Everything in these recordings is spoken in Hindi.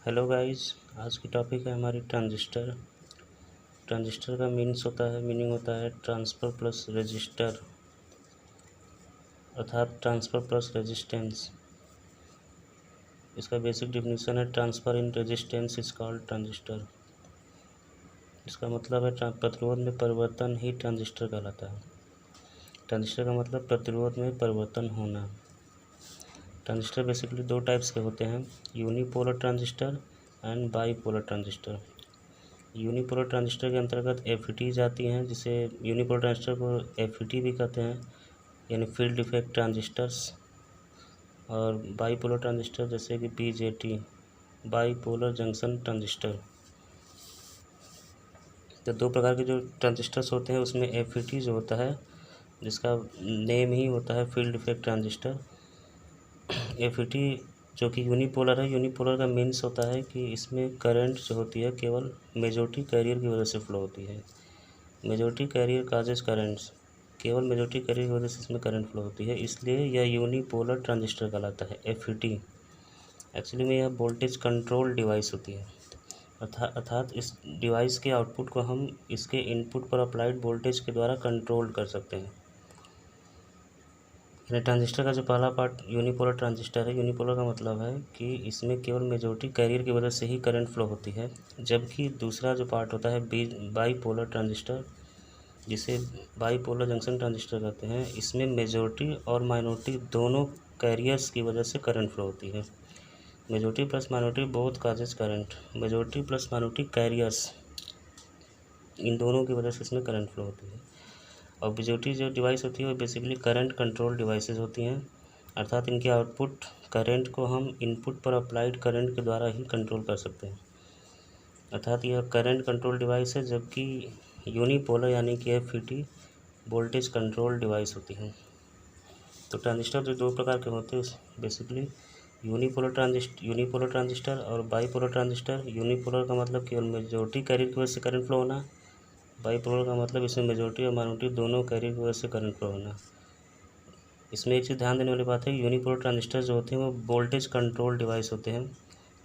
Hello guys. आज की टॉपिक है हमारी ट्रांजिस्टर। ट्रांजिस्टर का मीनिंग होता है ट्रांसफ़र प्लस रजिस्टर, अर्थात ट्रांसफ़र प्लस रेजिस्टेंस। इसका बेसिक डिफिनीशन है transfer in resistance is called transistor. इसका मतलब है प्रतिरोध में परिवर्तन ही ट्रांजिस्टर कहलाता है। ट्रांजिस्टर का मतलब प्रतिरोध में परिवर्तन होना। ट्रांजिस्टर बेसिकली दो टाइप्स के होते हैं, unipolar transistor and bipolar transistor. Unipolar transistor के अंतर्गत एफईटीज आती हैं, जिसे यूनिपोलर ट्रांजिस्टर को एफईटी भी कहते हैं, यानी फील्ड इफेक्ट ट्रांजिस्टर्स। और बाईपोलर ट्रांजिस्टर जैसे कि बीजेटी, बाईपोलर जंक्शन ट्रांजिस्टर। तो दो प्रकार के जो ट्रांजिस्टर्स होते हैं उसमें एफईटी जो होता है, जिसका नेम ही होता है फील्ड इफेक्ट ट्रांजिस्टर। एफईटी जो कि यूनिपोलर है, यूनिपोलर का मीन्स होता है कि इसमें करंट जो होती है केवल मेजॉरिटी कैरियर की वजह से फ्लो होती है। मेजॉरिटी कैरियर काजेज करंट्स, केवल मेजॉरिटी कैरियर की वजह से इसमें करंट फ्लो होती है, इसलिए यह यूनिपोलर ट्रांजिस्टर कहलाता है एफईटी। एक्चुअली में यह वोल्टेज कंट्रोल डिवाइस होती है, अर्थात इस डिवाइस के आउटपुट को हम इसके इनपुट पर अप्लाइड वोल्टेज के द्वारा कंट्रोल कर सकते हैं। यानी ट्रांजिस्टर का जो पहला पार्ट यूनिपोलर ट्रांजिस्टर है, यूनिपोलर का मतलब है कि इसमें केवल मेजॉरिटी कैरियर की वजह से ही करंट फ्लो होती है, जबकि दूसरा जो पार्ट होता है बाईपोलर ट्रांजिस्टर, जिसे बाईपोलर जंक्शन ट्रांजिस्टर कहते हैं, इसमें मेजॉरिटी और माइनॉरिटी दोनों कैरियर्स की वजह से करंट फ्लो होती है। Majority plus minority both causes current, majority plus minority carriers, इन दोनों की वजह से इसमें करंट फ्लो होती है। और बीजेटी जो डिवाइस होती है वो बेसिकली करंट कंट्रोल डिवाइसेस होती हैं, अर्थात इनके आउटपुट करंट को हम इनपुट पर अप्लाइड करंट के द्वारा ही कंट्रोल कर सकते हैं, अर्थात यह करंट कंट्रोल डिवाइस है, जबकि यूनिपोलर यानी कि एफईटी वोल्टेज कंट्रोल डिवाइस होती है। तो ट्रांजिस्टर जो दो प्रकार के होते हैं बेसिकली यूनिपोलर ट्रांजिस्टर और बाईपोलर ट्रांजिस्टर। यूनिपोलर का मतलब केवल मेजॉरिटी कैरियर की वजह से करंट फ्लो होना, बाईपोलर का मतलब इसमें मेजॉरिटी और माइनॉरिटी दोनों कैरियर की वजह से करंट फ्लो होना। इसमें एक चीज़ ध्यान देने वाली बात है, यूनिपोलर ट्रांजिस्टर जो होते हैं वो वोल्टेज कंट्रोल डिवाइस होते हैं,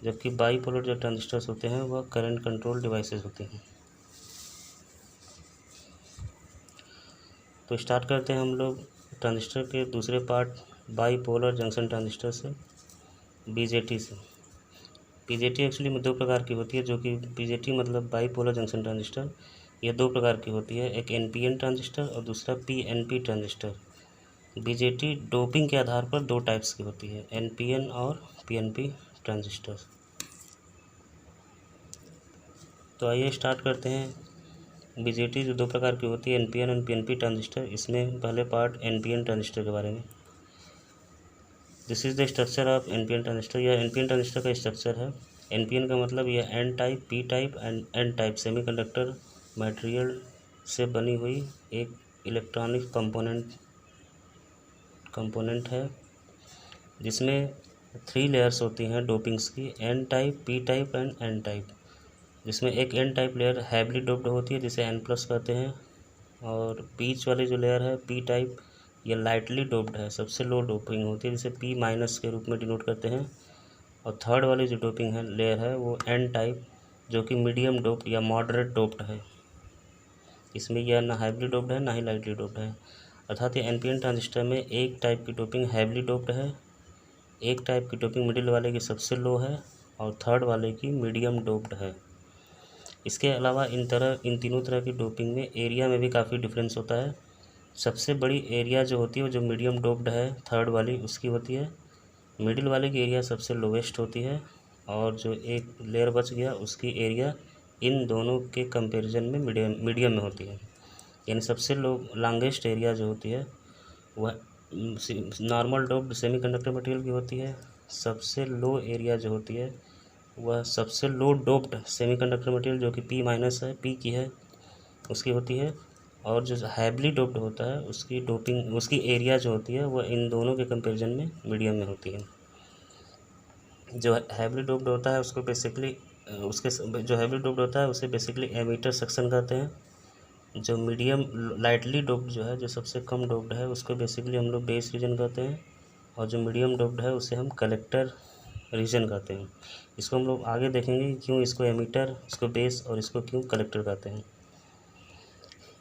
जबकि बाईपोलर जो ट्रांजिस्टर्स होते हैं वह करंट कंट्रोल डिवाइसेस होते हैं। तो स्टार्ट करते हैं हम लोग ट्रांजिस्टर के दूसरे पार्ट बाईपोलर जंक्शन ट्रांजिस्टर से, बीजेटी से। बीजेटी एक्चुअली में दो प्रकार की होती है, जो कि बीजेटी मतलब बाईपोलर जंक्शन ट्रांजिस्टर, यह दो प्रकार की होती है, एक एनपीएन ट्रांजिस्टर और दूसरा पीएनपी ट्रांजिस्टर। बीजेटी डोपिंग के आधार पर दो टाइप्स की होती है, एनपीएन और पीएनपी ट्रांजिस्टर। तो आइए स्टार्ट करते हैं बीजेटी जो दो प्रकार की होती है, एनपीएन और पीएनपी ट्रांजिस्टर। इसमें पहले पार्ट एनपीएन ट्रांजिस्टर के बारे में। This is the structure of NPN transistor. यह एनपीएन ट्रांजिस्टर का स्ट्रक्चर है। एनपीएन का मतलब यह n type, p type and n type semiconductor material से बनी हुई एक इलेक्ट्रॉनिक कंपोनेंट है, जिसमें 3 लेयर्स होती हैं डोपिंग्स की, n type, p type and n type. जिसमें एक n type layer heavily doped होती है, जिसे एन प्लस कहते हैं, और बीच वाली जो लेयर है पी टाइप, यह लाइटली डोप्ड है, सबसे लो डोपिंग होती है, जिसे पी माइनस के रूप में डिनोट करते हैं। और थर्ड वाली जो डोपिंग है लेयर है वो एन टाइप, जो कि मीडियम डोप्ड या मॉडरेट डोप्ड है। इसमें यह ना हैवीली डोप्ड है ना ही लाइटली डोप्ड है, अर्थात ये एनपीएन ट्रांजिस्टर में एक टाइप की डोपिंग हैवीली डोप्ड है, एक टाइप की डोपिंग मिडिल वाले की सबसे लो है और थर्ड वाले की मीडियम डोप्ड है। इसके अलावा इन तीनों तरह की डोपिंग में एरिया में भी काफ़ी डिफरेंस होता है। सबसे बड़ी एरिया जो होती है वो जो मीडियम डोप्ड है थर्ड वाली उसकी होती है, मिडिल वाले की एरिया सबसे लोवेस्ट होती है, और जो एक लेयर बच गया उसकी एरिया इन दोनों के कंपैरिजन में मीडियम में होती है। यानी सबसे लॉन्गेस्ट एरिया जो होती है वह नॉर्मल डोप्ड सेमीकंडक्टर मटेरियल की होती है, सबसे लो एरिया जो होती है वह सबसे लो डोप्ड सेमीकंडक्टर मटेरियल जो कि पी माइनस है, पी की है, उसकी होती है, और जो हैवीली डोप्ड होता है उसकी एरिया जो होती है वह इन दोनों के कंपैरिजन में मीडियम में होती है। जो हैवीली डोप्ड होता है उसको बेसिकली जो हैवीली डोप्ड होता है उसे बेसिकली एमिटर सेक्शन कहते हैं। जो मीडियम लाइटली डोप्ड जो है, जो सबसे कम डोप्ड है, उसको बेसिकली हम लोग बेस रीजन कहते हैं, और जो मीडियम डोप्ड है उसे हम कलेक्टर रीजन कहते हैं। इसको हम लोग आगे देखेंगे कि क्यों इसको एमीटर, इसको बेस और इसको क्यों कलेक्टर कहते हैं।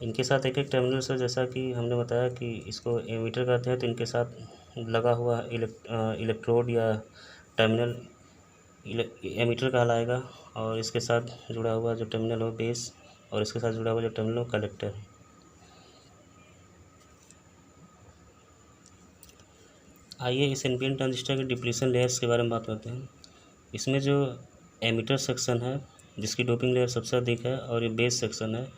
इनके साथ एक एक टर्मिनल से, जैसा कि हमने बताया कि इसको एमीटर कहते हैं, तो इनके साथ लगा हुआ इलेक्ट्रोड या टर्मिनल एमीटर कहलाएगा, और इसके साथ जुड़ा हुआ जो टर्मिनल हो बेस, और इसके साथ जुड़ा हुआ जो टर्मिनल हो कलेक्टर। आइए इस एनपीएन ट्रांजिस्टर के डिप्लीशन लेयर्स के बारे में बात करते हैं। इसमें जो एमीटर सेक्शन है जिसकी डोपिंग लेयर सबसे अधिक है, और ये बेस सेक्शन है,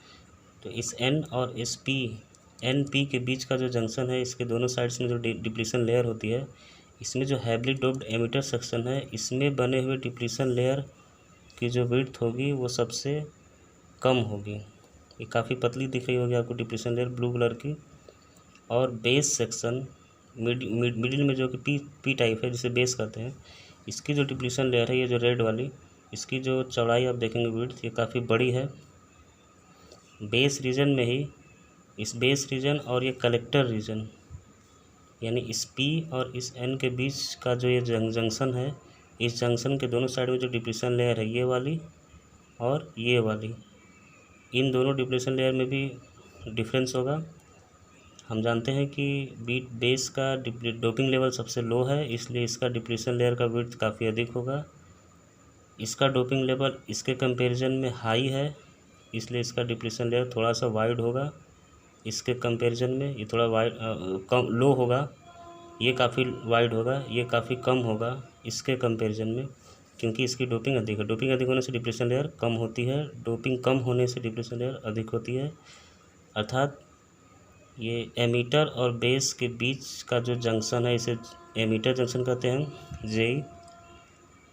तो इस एन और इस एन पी के बीच का जो जंक्शन है, इसके दोनों साइड्स में जो डिप्लीशन लेयर होती है, इसमें जो हैवली डोप्ड एमीटर सेक्शन है, इसमें बने हुए डिप्लीशन लेयर की जो विड्थ होगी वो सबसे कम होगी। ये काफ़ी पतली दिख रही होगी आपको डिप्लीशन लेयर ब्लू कलर की। और बेस सेक्शन मिडिल में जो कि पी टाइप है जिसे बेस कहते हैं, इसकी जो डिप्लीशन लेयर है, ये जो रेड वाली, इसकी जो चौड़ाई आप देखेंगे विड्थ, ये काफ़ी बड़ी है। बेस रीजन में ही, इस बेस रीजन और ये कलेक्टर रीजन, यानी इस पी और इस एन के बीच का जो ये जंक्शन है, इस जंक्शन के दोनों साइड में जो डिप्लीशन लेयर है, ये वाली और ये वाली, इन दोनों डिप्लीशन लेयर में भी डिफरेंस होगा। हम जानते हैं कि बेस का डोपिंग लेवल सबसे लो है, इसलिए इसका डिप्लीशन लेयर का विड्थ काफ़ी अधिक होगा। इसका डोपिंग लेवल इसके कंपैरिजन में हाई है, इसलिए इसका डिप्लीशन लेयर थोड़ा सा वाइड होगा। इसके कंपैरिजन में ये थोड़ा वाइड कम लो होगा, ये काफ़ी वाइड होगा, ये काफ़ी कम होगा इसके कंपैरिजन में, क्योंकि इसकी डोपिंग अधिक है। डोपिंग अधिक होने से डिप्लीशन लेयर कम होती है, डोपिंग कम होने से डिप्लीशन लेयर अधिक होती है। अर्थात ये एमीटर और बेस के बीच का जो जंक्शन है, इसे एमीटर जंक्शन कहते हैं, जेई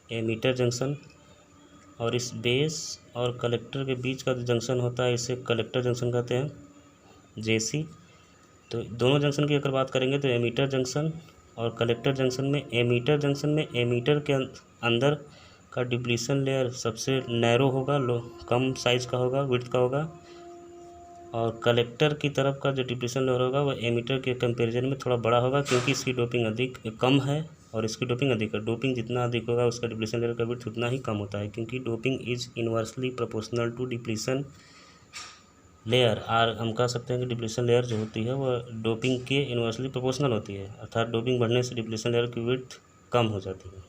एमीटर जंक्शन। और इस बेस और कलेक्टर के बीच का जो जंक्शन होता है, इसे कलेक्टर जंक्शन कहते हैं, जेसी। तो दोनों जंक्शन की अगर बात करेंगे तो एमीटर जंक्शन और कलेक्टर जंक्शन में, एमीटर जंक्शन में एमीटर के अंदर का डिप्लीशन लेयर सबसे नैरो होगा, लो कम साइज का होगा, विड्थ का होगा। और कलेक्टर की तरफ का जो डिप्लीशन लेयर होगा वो एमीटर के कंपैरिजन में थोड़ा बड़ा होगा, क्योंकि इसकी डोपिंग अधिक कम है और इसकी डोपिंग अधिक है। डोपिंग जितना अधिक होगा उसका डिप्लीशन लेयर का विड्थ उतना ही कम होता है, क्योंकि doping is inversely proportional to depletion layer. आर हम कह सकते हैं कि डिप्लीशन लेयर जो होती है वह डोपिंग के इन्वर्सली प्रोपोर्शनल होती है, अर्थात डोपिंग बढ़ने से डिप्लीशन लेयर की विड्थ कम हो जाती है।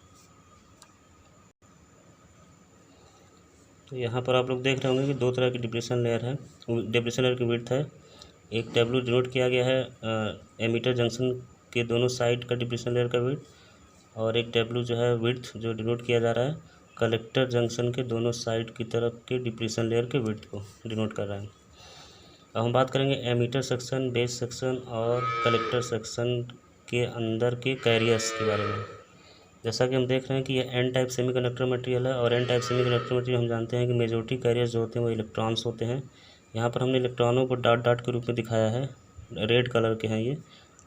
तो यहाँ पर आप लोग देख रहे होंगे कि दो तरह की डिप्लीशन लेयर है, डिप्लीशन लेयर की विड्थ है। एक डब्ल्यू डिनोट किया गया है एमीटर जंक्शन के दोनों साइड का डिप्लीशन लेयर का विड्थ, और एक डब्ल्यू जो है विड्थ जो डिनोट किया जा रहा है कलेक्टर जंक्शन के दोनों साइड की तरफ के डिप्लीशन लेयर के विड्थ को डिनोट कर रहा है। अब हम बात करेंगे एमीटर सेक्शन, बेस सेक्शन और कलेक्टर सेक्शन के अंदर के कैरियर्स के बारे में। जैसा कि हम देख रहे हैं कि ये एन टाइप सेमीकंडक्टर मटेरियल है, और एन टाइप सेमीकंडक्टर मटेरियल हम जानते हैं कि मेजॉरिटी कैरियर्स जो होते हैं वो इलेक्ट्रॉन्स होते हैं। यहाँ पर हमने इलेक्ट्रॉनों को डॉट डॉट के रूप में दिखाया है, रेड कलर के हैं ये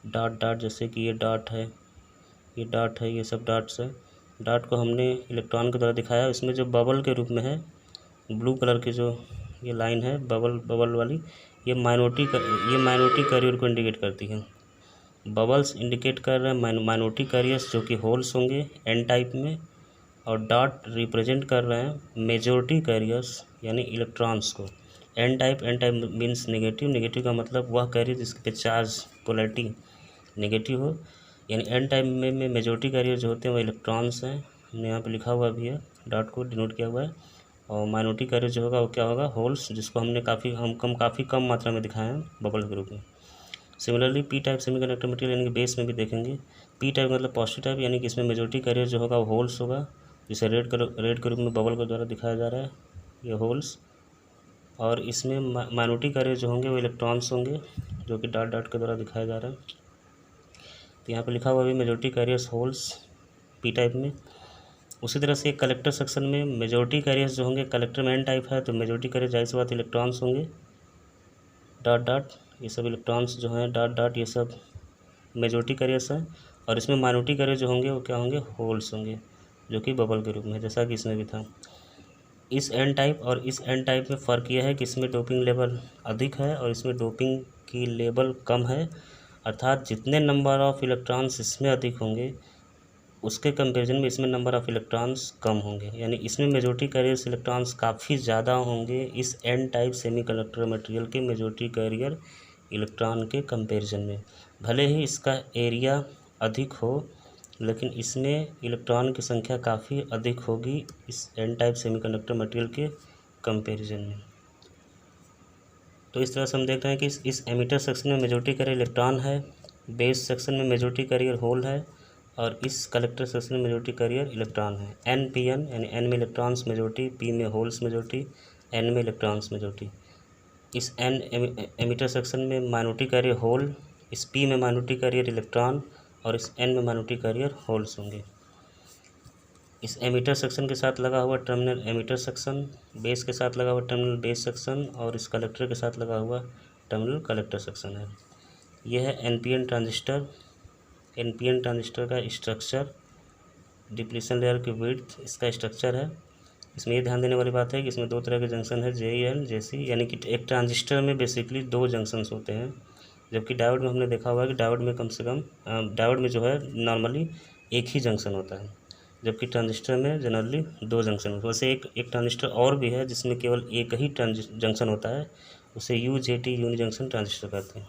डॉट डॉट, जैसे कि ये डॉट है, ये डॉट है, ये सब डॉट्स है। डॉट को हमने इलेक्ट्रॉन के द्वारा दिखाया। इसमें जो बबल के रूप में है, ब्लू कलर की जो ये लाइन है बबल वाली, ये माइनॉरिटी कैरियर को इंडिकेट करती है। बबल्स इंडिकेट कर रहे हैं माइनॉरिटी कैरियर्स जो कि होल्स होंगे एन टाइप में, और डॉट रिप्रेजेंट कर रहे हैं मेजॉरिटी कैरियर्स यानी इलेक्ट्रॉन्स को। N type means negative, negative का मतलब वह कैरियर जिसके चार्ज पोलैरिटी नेगेटिव हो, यानी एन टाइप में मेजॉरिटी कैरियर जो होते हैं वो इलेक्ट्रॉन्स हैं, हमने यहाँ पे लिखा हुआ भी है, डॉट को डिनोट किया हुआ है। और माइनॉरिटी कैरियर जो होगा वो क्या होगा, होल्स, जिसको हमने काफ़ी कम मात्रा में दिखाया है बबल के रूप में। Similarly P type semiconductor material यानी कि बेस में भी देखेंगे, पी टाइप मतलब पॉजिटिव टाइप, यानी कि इसमें मेजॉरिटी कैरियर जो होगा वो होल्स होगा, जिसे रेड के रूप में बबल के द्वारा दिखाया जा रहा है, ये होल्स। और इसमें माइनॉरिटी कैरियर जो होंगे वो इलेक्ट्रॉन्स होंगे, जो कि डॉट डॉट के द्वारा दिखाया जा रहा है। तो यहाँ पर लिखा हुआ भी majority carriers holes P type में। उसी तरह से कलेक्टर सेक्शन में मेजॉरिटी कैरियर्स जो होंगे, कलेक्टर में एन टाइप है तो मेजॉरिटी कैरियर जाहिर सी बात इलेक्ट्रॉन्स होंगे, डॉट डॉट, ये सब इलेक्ट्रॉन्स जो हैं डॉट डॉट, ये सब मेजॉरिटी कैरियर्स हैं। और इसमें माइनॉरिटी कैरियर जो होंगे वो क्या होंगे, होल्स होंगे, जो कि बबल के रूप में है, जैसा कि इसमें भी था। इस एन टाइप और इस एन टाइप में फ़र्क यह है कि इसमें डोपिंग लेवल अधिक है और इसमें डोपिंग की लेवल कम है, अर्थात जितने नंबर ऑफ़ इलेक्ट्रॉन्स इसमें अधिक होंगे उसके कंपेरिजन में इसमें नंबर ऑफ़ इलेक्ट्रॉन्स कम होंगे, यानी इसमें मेजॉरिटी कैरियर्स इलेक्ट्रॉन्स काफ़ी ज़्यादा होंगे इस एन टाइप सेमीकंडक्टर मटेरियल के मेजॉरिटी कैरियर इलेक्ट्रॉन के कंपेरिजन में। भले ही इसका एरिया अधिक हो, लेकिन इसमें इलेक्ट्रॉन की संख्या काफ़ी अधिक होगी इस एन टाइप सेमीकंडक्टर मटेरियल के कंपेरिजन में। तो इस तरह से हम देख रहे हैं कि इस एमिटर सेक्शन में मेजॉरिटी कैरियर इलेक्ट्रॉन है, बेस सेक्शन में मेजॉरिटी कैरियर होल है, और इस कलेक्टर सेक्शन में मेजॉरिटी कैरियर इलेक्ट्रॉन है। एन पी एन, यानी एन में इलेक्ट्रॉन्स मेजॉरिटी, पी में होल्स मेजॉरिटी, एन में इलेक्ट्रॉन्स मेजॉरिटी। इस एन एमिटर सेक्शन में माइनॉरिटी कैरियर होल, इस पी में माइनॉरिटी कैरियर इलेक्ट्रॉन, और इस एन में माइनॉरिटी कैरियर होल्स होंगे। इस एमिटर सेक्शन के साथ लगा हुआ टर्मिनल एमिटर सेक्शन, बेस के साथ लगा हुआ टर्मिनल बेस सेक्शन, और इस कलेक्टर के साथ लगा हुआ टर्मिनल कलेक्टर सेक्शन है। यह है एनपीएन ट्रांजिस्टर। एनपीएन ट्रांजिस्टर का स्ट्रक्चर, डिप्लीशन लेयर की विड्थ इसका स्ट्रक्चर है। इसमें ये ध्यान देने वाली बात है कि इसमें दो तरह के जंक्शन है, JN JC, यानी कि एक ट्रांजिस्टर में बेसिकली दो जंक्शंस होते हैं, जबकि डायोड में हमने देखा हुआ है कि डायोड में कम से कम डायोड में जो है नॉर्मली एक ही जंक्शन होता है, जबकि ट्रांजिस्टर में जनरली दो जंक्शन होते हैं। वैसे एक ट्रांजिस्टर और भी है जिसमें केवल एक ही जंक्शन होता है, उसे UJT यूनि जंक्शन ट्रांजिस्टर कहते हैं।